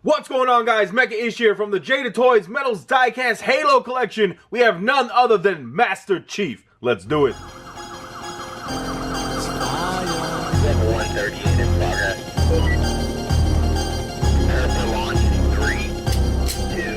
What's going on, guys? Mecha Ish here from the Jada Toys Metals Diecast Halo collection. We have none other than Master Chief. Let's do it. Level 138 in progress. Prepare for launch in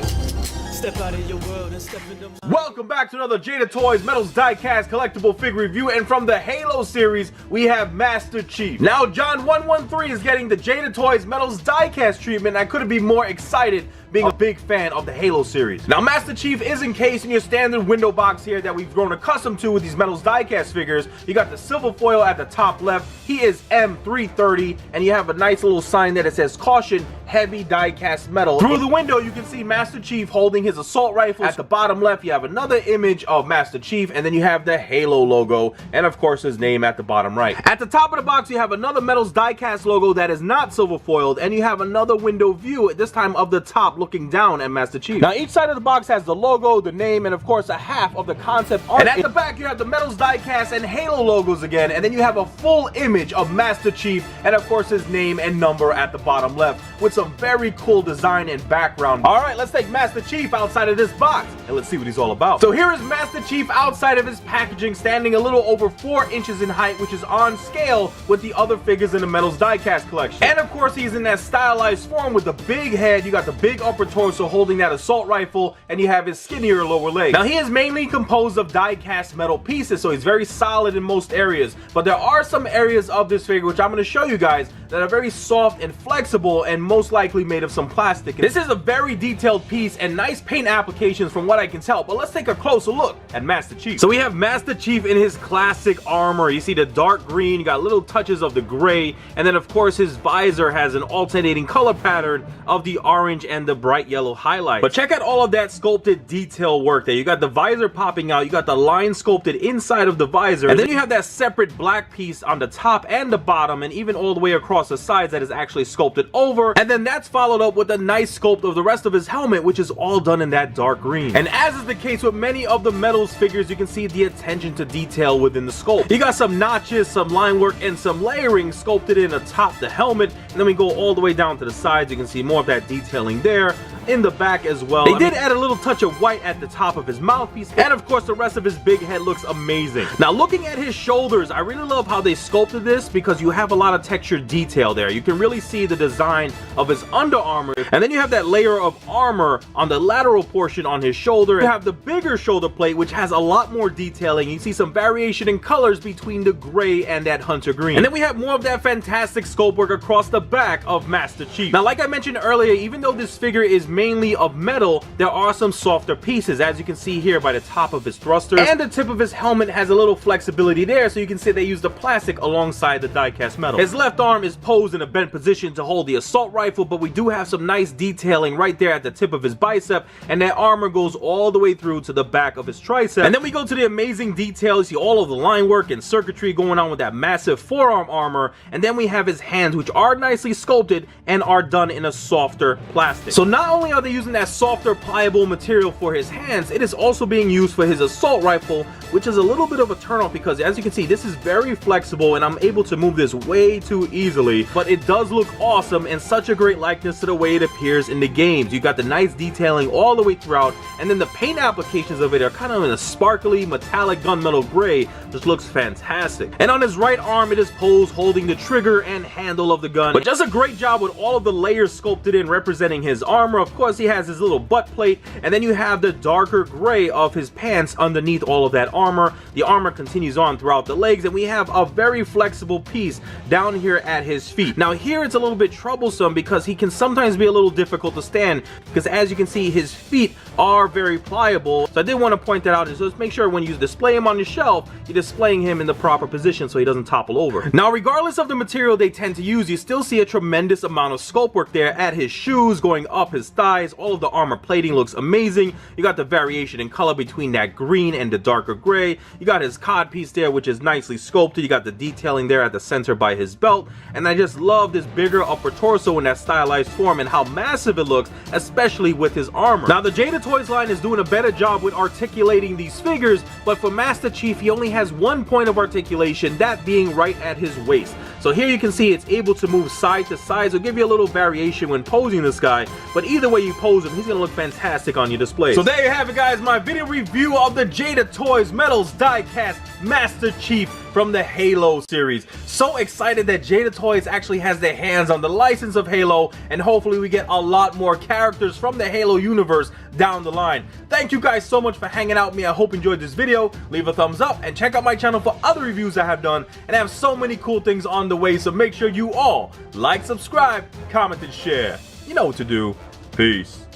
3, 2. Step out of your world and step into my... Welcome back to another Jada Toys Metals Diecast collectible figure review, and from the Halo series, we have Master Chief. Now, John 113 is getting the Jada Toys Metals Diecast treatment, and I couldn't be more excited being a big fan of the Halo series. Now, Master Chief is encased in your standard window box here that we've grown accustomed to with these Metals Diecast figures. You got the silver foil at the top left. He is M330, and you have a nice little sign there that says, "Caution, heavy diecast metal." Through the window, you can see Master Chief holding his assault rifle. At the bottom left, you have another image of Master Chief, and then you have the Halo logo, and of course his name at the bottom right. At the top of the box, you have another Metals Diecast logo that is not silver foiled, and you have another window view, this time of the top, looking down at Master Chief. Now, each side of the box has the logo, the name, and of course a half of the concept art. And at the back, you have the Metals Diecast and Halo logos again, and then you have a full image of Master Chief, and of course his name and number at the bottom left, with some very cool design and background. All right, let's take Master Chief outside of this box, and let's see what he's all about. So here is Master Chief outside of his packaging, standing a little over 4 inches in height, which is on scale with the other figures in the Metals Diecast collection. And of course, he's in that stylized form with the big head. You got the big upper torso holding that assault rifle, and you have his skinnier lower leg. Now, he is mainly composed of die-cast metal pieces, so he's very solid in most areas, but there are some areas of this figure, which I'm going to show you guys, that are very soft and flexible and most likely made of some plastic. This is a very detailed piece and nice paint applications from what I can tell, but let's take a closer look at Master Chief. So we have Master Chief in his classic armor. You see the dark green, you got little touches of the gray, and then of course his visor has an alternating color pattern of the orange and the bright yellow highlight. But check out all of that sculpted detail work there. You got the visor popping out, you got the line sculpted inside of the visor, and then you have that separate black piece on the top and the bottom, and even all the way across the sides that is actually sculpted over, and then that's followed up with a nice sculpt of the rest of his helmet, which is all done in that dark green. And as is the case with many of the Metals figures, you can see the attention to detail within the sculpt. You got some notches, some line work, and some layering sculpted in atop the helmet, and then we go all the way down to the sides. You can see more of that detailing there. In the back as well. They did add a little touch of white at the top of his mouthpiece, and of course the rest of his big head looks amazing. Now, looking at his shoulders, I really love how they sculpted this because you have a lot of textured detail there. You can really see the design of his under armor, and then you have that layer of armor on the lateral portion on his shoulder. You have the bigger shoulder plate, which has a lot more detailing. You see some variation in colors between the gray and that hunter green. And then we have more of that fantastic sculpt work across the back of Master Chief. Now, like I mentioned earlier, even though this figure is mainly of metal, there are some softer pieces, as you can see here by the top of his thrusters, and the tip of his helmet has a little flexibility there, so you can see they used the plastic alongside the die-cast metal. His left arm is posed in a bent position to hold the assault rifle, but we do have some nice detailing right there at the tip of his bicep, and that armor goes all the way through to the back of his tricep. And then we go to the amazing detail. You see all of the line work and circuitry going on with that massive forearm armor, and then we have his hands, which are nicely sculpted and are done in a softer plastic. So not only are they using that softer pliable material for his hands, it is also being used for his assault rifle, which is a little bit of a turn off because, as you can see, this is very flexible and I'm able to move this way too easily, but it does look awesome and such a great likeness to the way it appears in the games. You got the nice detailing all the way throughout, and then the paint applications of it are kind of in a sparkly metallic gunmetal gray. Just looks fantastic. And on his right arm, it is posed holding the trigger and handle of the gun, but just a great job with all of the layers sculpted in representing his armor. Of course, he has his little butt plate, and then you have the darker gray of his pants underneath all of that armor. The armor continues on throughout the legs, and we have a very flexible piece down here at his feet. Now, here it's a little bit troublesome because he can sometimes be a little difficult to stand, because as you can see, his feet are very pliable. So I did want to point that out, and so just make sure when you display him on your shelf, you're displaying him in the proper position so he doesn't topple over. Now, regardless of the material they tend to use, you still see a tremendous amount of sculpt work there at his shoes, going up his thighs. All of the armor plating looks amazing. You got the variation in color between that green and the darker gray. You got his cod piece there, which is nicely sculpted. You got the detailing there at the center by his belt, and I just love this bigger upper torso in that stylized form and how massive it looks, especially with his armor. Now, the Jada Toys line is doing a better job with articulating these figures, but for Master Chief, he only has one point of articulation, that being right at his waist. So here you can see it's able to move side to side, so give you a little variation when posing this guy. But either way you pose him, he's gonna look fantastic on your display. So there you have it, guys, my video review of the Jada Toys Metals Diecast Master Chief from the Halo series. So excited that Jada Toys actually has their hands on the license of Halo, and hopefully we get a lot more characters from the Halo universe down the line. Thank you guys so much for hanging out with me. I hope you enjoyed this video. Leave a thumbs up and check out my channel for other reviews I have done, and I have so many cool things on the way, so make sure you all like, subscribe, comment, and share. You know what to do. Peace.